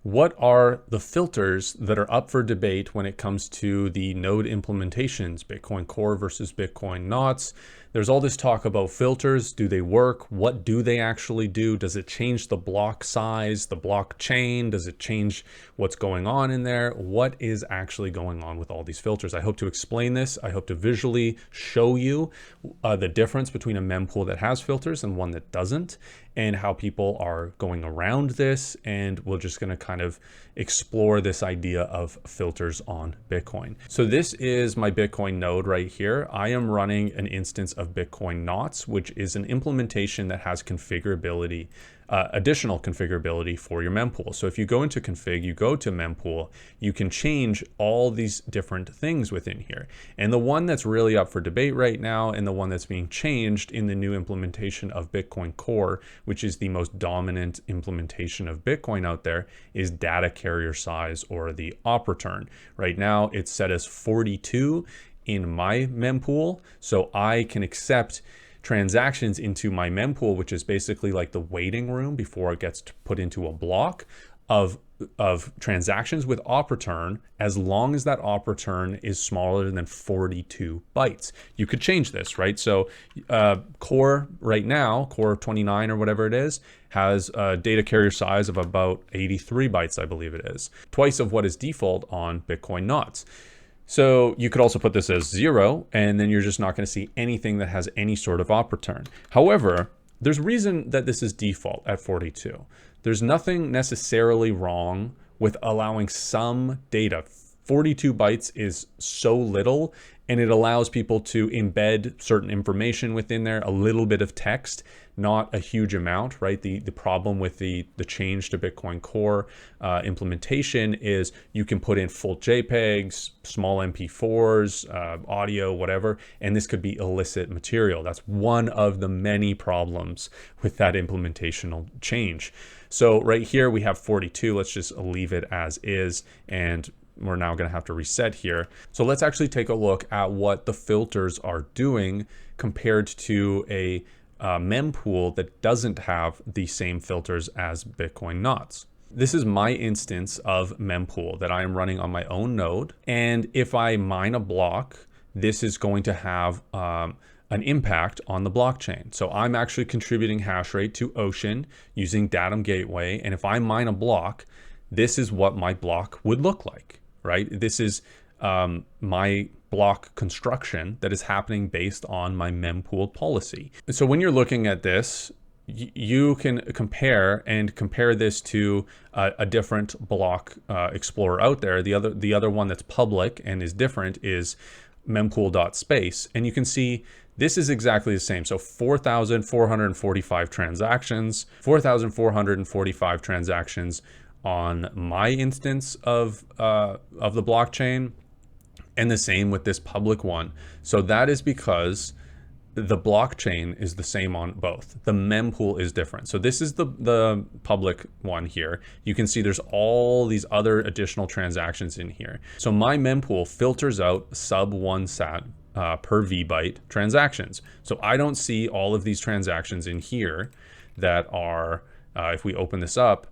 what are the filters that are up for debate when it comes to the node implementations, Bitcoin Core versus Bitcoin Knots? There's all this talk about filters. Do they work? What do they actually do? Does it change the block size, the blockchain? Does it change what's going on in there? What is actually going on with all these filters? I hope to explain this. I hope to visually show you the difference between a mempool that has filters and one that doesn't, and how people are going around this. And we're just going to kind of explore this idea of filters on Bitcoin. So this is my Bitcoin node right here. I am running an instance of Bitcoin Knots, which is an implementation that has configurability, additional configurability for your mempool. So if you go into config, you go to mempool, you can change all these different things within here. And the one that's really up for debate right now, and the one that's being changed in the new implementation of Bitcoin Core, which is the most dominant implementation of Bitcoin out there, is data carrier size, or the op return. Right now it's set as 42 in my mempool, so I can accept transactions into my mempool, which is basically like the waiting room before it gets put into a block of transactions with op return, as long as that op return is smaller than 42 bytes. You could change this, right? So Core right now, Core 29 or whatever it is, has a data carrier size of about 83 bytes, I believe it is. Twice of what is default on Bitcoin Knots. So you could also put this as 0, and then you're just not going to see anything that has any sort of op return. However, there's a reason that this is default at 42. There's nothing necessarily wrong with allowing some data. 42 bytes is so little, and it allows people to embed certain information within there, a little bit of text, not a huge amount, right? The problem with the change to Bitcoin Core implementation is you can put in full JPEGs, small MP4s, audio, whatever, and this could be illicit material. That's one of the many problems with that implementational change. So right here we have 42. Let's just leave it as is, and we're now going to have to reset here. So let's actually take a look at what the filters are doing compared to a mempool that doesn't have the same filters as Bitcoin Knots. This is my instance of mempool that I am running on my own node. And if I mine a block, this is going to have an impact on the blockchain. So I'm actually contributing hash rate to Ocean using Datum Gateway. And if I mine a block, this is what my block would look like, right? This is my block construction that is happening based on my mempool policy. So when you're looking at this, you can compare this to a different block explorer out there. The other one that's public and is different is mempool.space, and you can see this is exactly the same. So 4,445 transactions, 4,445 transactions on my instance of the blockchain, and the same with this public one. So that is because the blockchain is the same on both. The mempool is different. So this is the public one here. You can see there's all these other additional transactions in here. So my mempool filters out sub 1 sat per VByte transactions. So I don't see all of these transactions in here that are, if we open this up,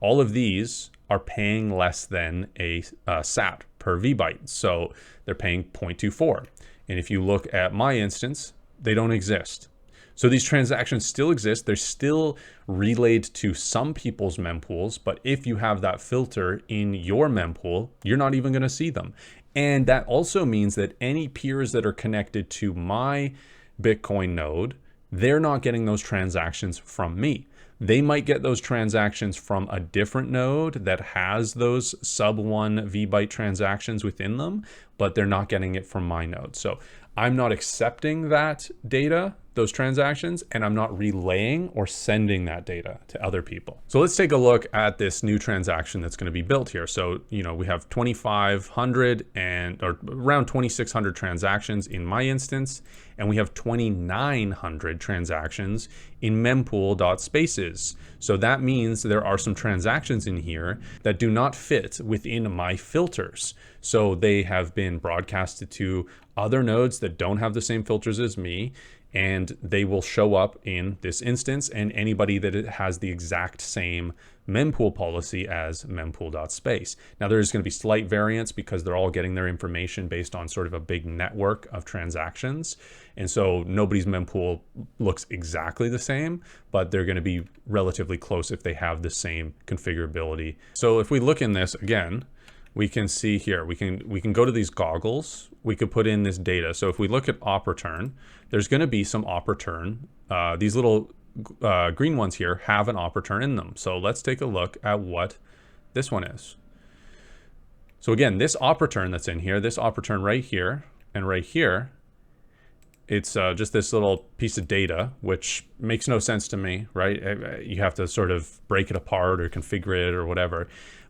all of these are paying less than a sat per VByte. So they're paying 0.24. And if you look at my instance, they don't exist. So these transactions still exist. They're still relayed to some people's mempools, but if you have that filter in your mempool, you're not even going to see them. And that also means that any peers that are connected to my Bitcoin node, they're not getting those transactions from me. They might get those transactions from a different node that has those sub 1 VByte transactions within them, but they're not getting it from my node. So I'm not accepting that data, those transactions, and I'm not relaying or sending that data to other people. So let's take a look at this new transaction that's going to be built here. So, we have 2,500 or around 2,600 transactions in my instance, and we have 2,900 transactions in mempool.spaces. So that means there are some transactions in here that do not fit within my filters. So they have been broadcasted to other nodes that don't have the same filters as me, and they will show up in this instance, and anybody that has the exact same mempool policy as mempool.space. Now there's going to be slight variance because they're all getting their information based on sort of a big network of transactions. And so nobody's mempool looks exactly the same, but they're going to be relatively close if they have the same configurability. So if we look in this again, we can see here, we can go to these goggles, we could put in this data. So if we look at op return, there's going to be some op return. These little green ones here have an op return in them. So let's take a look at what this one is. So again, this op return that's in here, this op return right here and right here, it's just this little piece of data, which makes no sense to me, right? You have to sort of break it apart or configure it or whatever.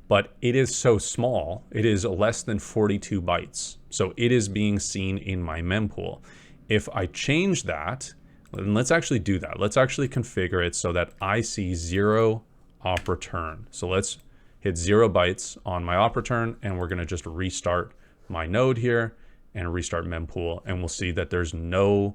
But it is so small, it is less than 42 bytes. So it is being seen in my mempool. If I change that, and let's actually do that. Let's actually configure it so that I see 0 op return. So let's hit 0 bytes on my op return, and we're gonna just restart my node here and restart mempool, and we'll see that there's no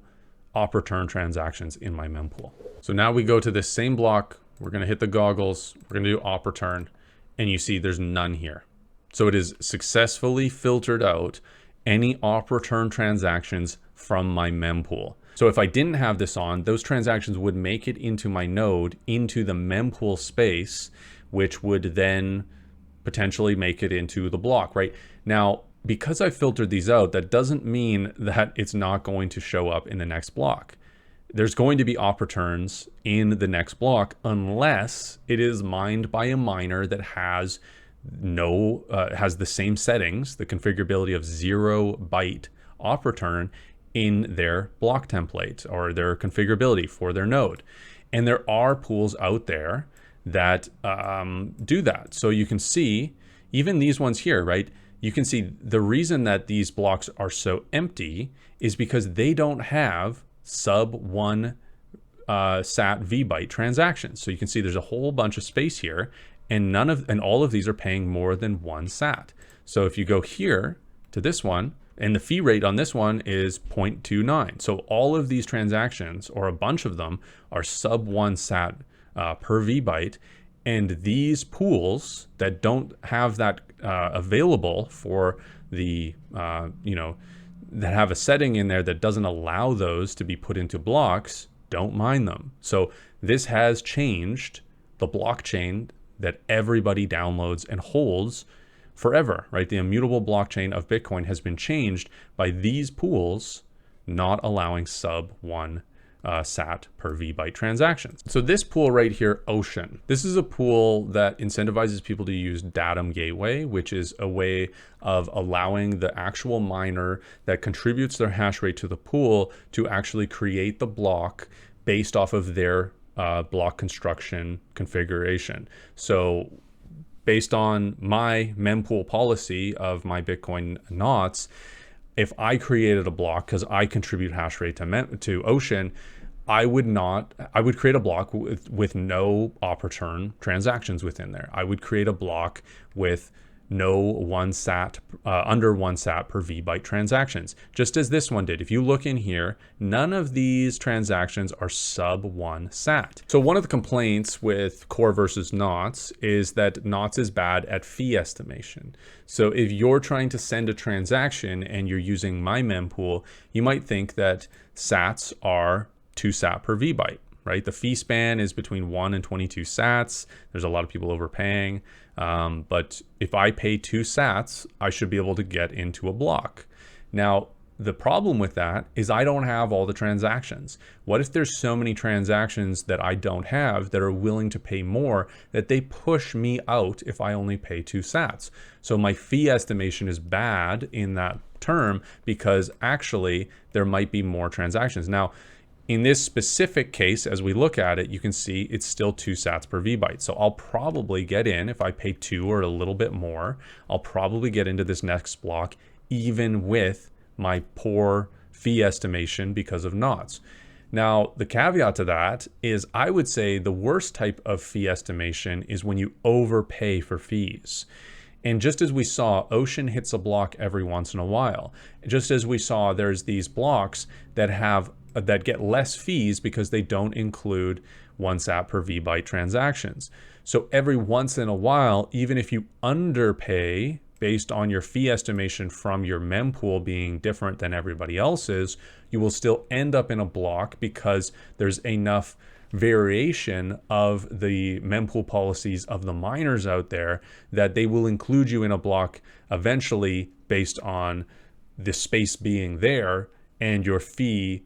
op return transactions in my mempool. So now we go to this same block, we're gonna hit the goggles, we're gonna do op return, and you see there's none here. So it is successfully filtered out any op return transactions from my mempool. So if I didn't have this on, those transactions would make it into my node, into the mempool space, which would then potentially make it into the block, right? Now, because I filtered these out, that doesn't mean that it's not going to show up in the next block. There's going to be op returns in the next block unless it is mined by a miner that has has the same settings, the configurability of 0 byte op return in their block template or their configurability for their node. And there are pools out there that do that. So you can see even these ones here, right? You can see the reason that these blocks are so empty is because they don't have sub 1 sat vbyte transactions. So you can see there's a whole bunch of space here, and all of these are paying more than 1 sat. So if you go here to this one, and the fee rate on this one is 0.29. So all of these transactions, or a bunch of them, are sub 1 sat per vbyte. And these pools that don't have that available for the, that have a setting in there that doesn't allow those to be put into blocks, don't mine them. So this has changed the blockchain that everybody downloads and holds forever, right? The immutable blockchain of Bitcoin has been changed by these pools not allowing sub 1 sat per vbyte transactions. So this pool right here, Ocean, this is a pool that incentivizes people to use Datum Gateway, which is a way of allowing the actual miner that contributes their hash rate to the pool to actually create the block based off of their block construction configuration. So based on my mempool policy of my Bitcoin knots, if I created a block because I contribute hash rate to Ocean, I would create a block with no op return transactions within there. I would create a block with no 1 sat, under 1 sat per vbyte transactions, just as this one did. If you look in here, none of these transactions are sub 1 sat. So one of the complaints with Core versus Knots is that Knots is bad at fee estimation. So if you're trying to send a transaction and you're using my mempool, you might think that sats are 2 sat per vbyte, right? The fee span is between 1 and 22 sats. There's a lot of people overpaying. But if I pay 2 sats, I should be able to get into a block. Now, the problem with that is I don't have all the transactions. What if there's so many transactions that I don't have that are willing to pay more that they push me out if I only pay 2 sats? So my fee estimation is bad in that term because actually there might be more transactions. Now, in this specific case, as we look at it, you can see it's still 2 sats per vbyte. So I'll probably get in, if I pay 2 or a little bit more, I'll probably get into this next block, even with my poor fee estimation because of knots. Now, the caveat to that is I would say the worst type of fee estimation is when you overpay for fees. And just as we saw, Ocean hits a block every once in a while. Just as we saw, there's these blocks that have that get less fees because they don't include 1 sat per VByte transactions. So every once in a while, even if you underpay based on your fee estimation from your mempool being different than everybody else's, you will still end up in a block because there's enough variation of the mempool policies of the miners out there that they will include you in a block eventually based on the space being there and your fee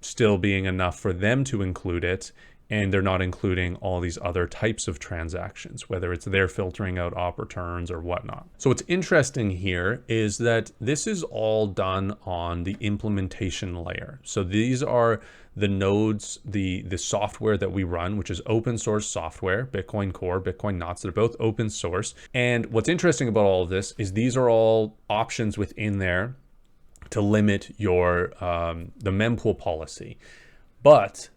still being enough for them to include it, and they're not including all these other types of transactions, whether it's they're filtering out op returns or whatnot. So what's interesting here is that this is all done on the implementation layer. So these are the nodes, the software that we run, which is open source software, Bitcoin Core, Bitcoinnotcryptoshow, they're both open source. And what's interesting about all of this is these are all options within there to limit your the mempool policy. But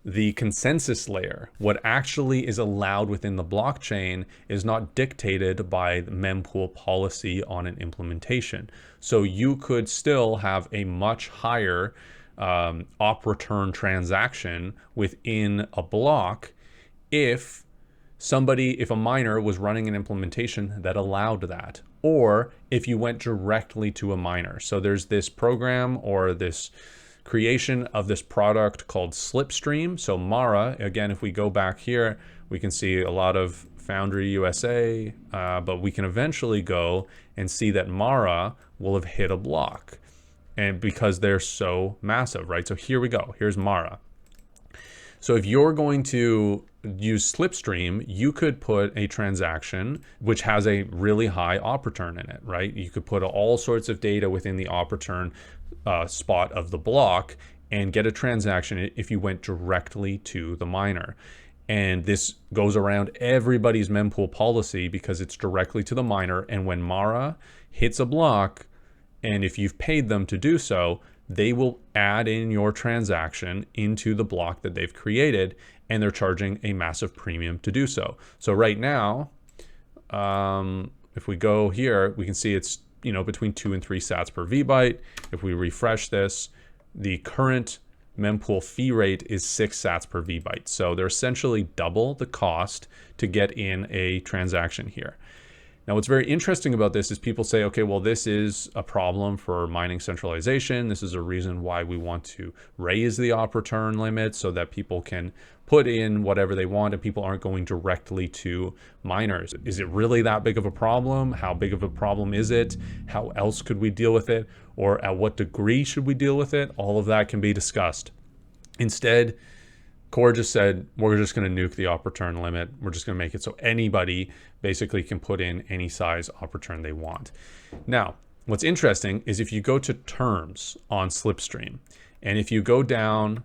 the consensus layer, what actually is allowed within the blockchain, is not dictated by the mempool policy on an implementation. So you could still have a much higher op return transaction within a block if a miner was running an implementation that allowed that, or if you went directly to a miner. So there's this program or this creation of this product called Slipstream. So Mara, again, if we go back here, we can see a lot of Foundry USA, but we can eventually go and see that Mara will have hit a block, and because they're so massive, right? So here we go, here's Mara. So if you're going to use Slipstream, you could put a transaction which has a really high op return in it, right? You could put all sorts of data within the op return spot of the block and get a transaction if you went directly to the miner. And this goes around everybody's mempool policy because it's directly to the miner. And when Mara hits a block, and if you've paid them to do so, they will add in your transaction into the block that they've created, and they're charging a massive premium to do so. So right now, if we go here, we can see it's between 2 and 3 sats per VByte. If we refresh this, the current mempool fee rate is 6 sats per VByte. So they're essentially double the cost to get in a transaction here. Now, what's very interesting about this is people say, okay, well, this is a problem for mining centralization. This is a reason why we want to raise the op return limit so that people can put in whatever they want and people aren't going directly to miners. Is it really that big of a problem? How big of a problem is it? How else could we deal with it? Or at what degree should we deal with it? All of that can be discussed. Instead, Core just said, we're just going to nuke the op return limit. We're just going to make it so anybody basically can put in any size op return they want. Now, what's interesting is if you go to terms on Slipstream, and if you go down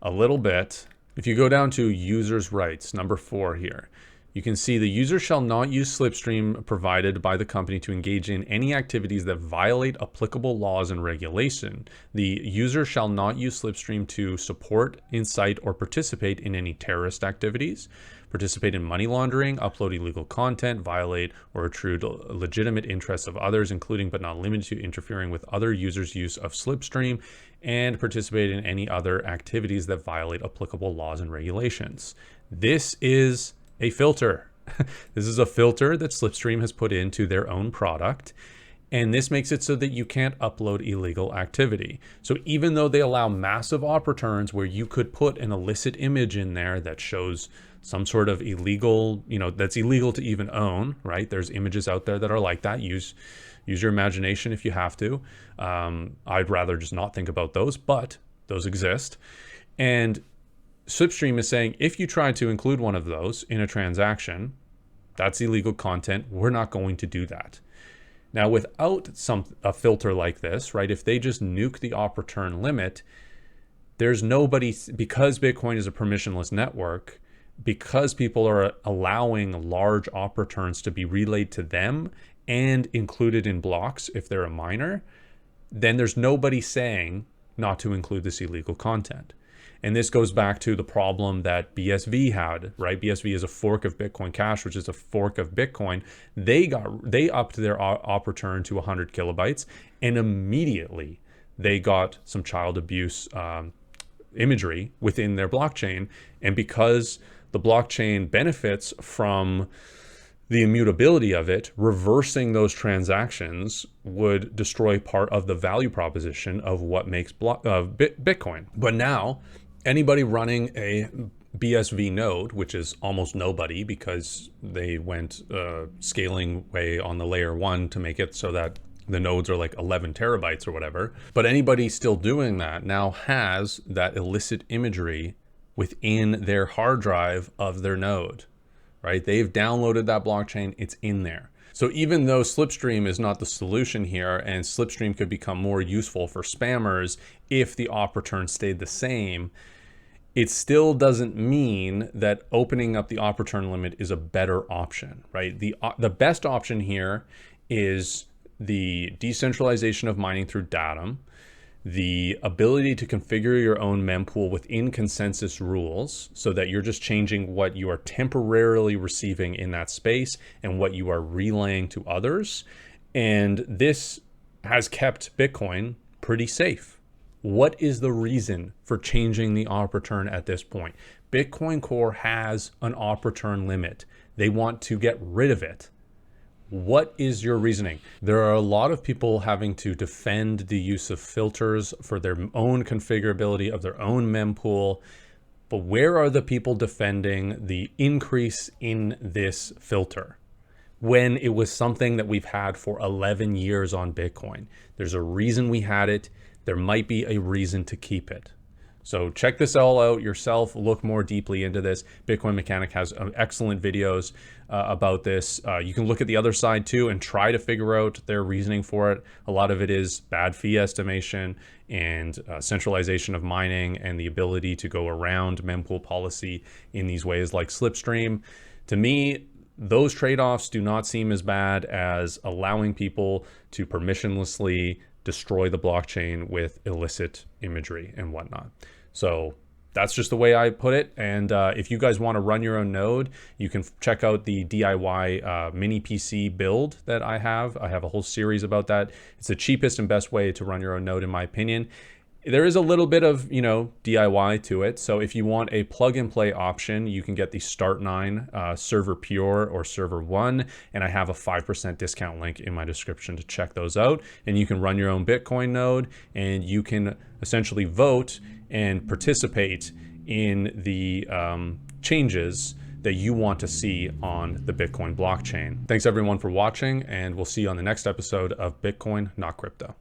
a little bit, if you go down to users' rights, number 4 here, you can see the user shall not use Slipstream provided by the company to engage in any activities that violate applicable laws and regulation. The user shall not use Slipstream to support, incite, or participate in any terrorist activities, participate in money laundering, upload illegal content, violate or intrude legitimate interests of others, including but not limited to interfering with other users' use of Slipstream, and participate in any other activities that violate applicable laws and regulations. This is a filter. This is a filter that Slipstream has put into their own product. And this makes it so that you can't upload illegal activity. So even though they allow massive op returns where you could put an illicit image in there that shows some sort of illegal, that's illegal to even own, right? There's images out there that are like that. Use your imagination if you have to. I'd rather just not think about those, but those exist. And Slipstream is saying, if you try to include one of those in a transaction, that's illegal content. We're not going to do that. Now, without a filter like this, right, if they just nuke the op return limit, there's nobody, because Bitcoin is a permissionless network, because people are allowing large op returns to be relayed to them and included in blocks if they're a miner, then there's nobody saying not to include this illegal content. And this goes back to the problem that BSV had, right? BSV is a fork of Bitcoin Cash, which is a fork of Bitcoin. They upped their op return to 100 kilobytes, and immediately they got some child abuse imagery within their blockchain. And because the blockchain benefits from the immutability of it, reversing those transactions would destroy part of the value proposition of what makes Bitcoin. But now, anybody running a BSV node, which is almost nobody because they went scaling way on the layer 1 to make it so that the nodes are like 11 terabytes or whatever. But anybody still doing that now has that illicit imagery within their hard drive of their node, right? They've downloaded that blockchain, it's in there. So even though Slipstream is not the solution here, and Slipstream could become more useful for spammers if the op return stayed the same, it still doesn't mean that opening up the op return limit is a better option, right? The best option here is the decentralization of mining through Datum, the ability to configure your own mempool within consensus rules so that you're just changing what you are temporarily receiving in that space and what you are relaying to others. And this has kept Bitcoin pretty safe. What is the reason for changing the op return at this point? Bitcoin Core has an op return limit. They want to get rid of it. What is your reasoning? There are a lot of people having to defend the use of filters for their own configurability of their own mempool. But where are the people defending the increase in this filter when it was something that we've had for 11 years on Bitcoin? There's a reason we had it. There might be a reason to keep it. So check this all out yourself, look more deeply into this. Bitcoin Mechanic has excellent videos about this. You can look at the other side too and try to figure out their reasoning for it. A lot of it is bad fee estimation and centralization of mining and the ability to go around mempool policy in these ways like Slipstream. To me, those trade-offs do not seem as bad as allowing people to permissionlessly destroy the blockchain with illicit imagery and whatnot. So that's just the way I put it. And if you guys want to run your own node, you can check out the DIY mini PC build that I have. I have a whole series about that. It's the cheapest and best way to run your own node, in my opinion. There is a little bit of, DIY to it. So if you want a plug and play option, you can get the Start9 Server Pure or Server 1. And I have a 5% discount link in my description to check those out. And you can run your own Bitcoin node and you can essentially vote and participate in the changes that you want to see on the Bitcoin blockchain. Thanks everyone for watching, and we'll see you on the next episode of Bitcoin, Not Crypto.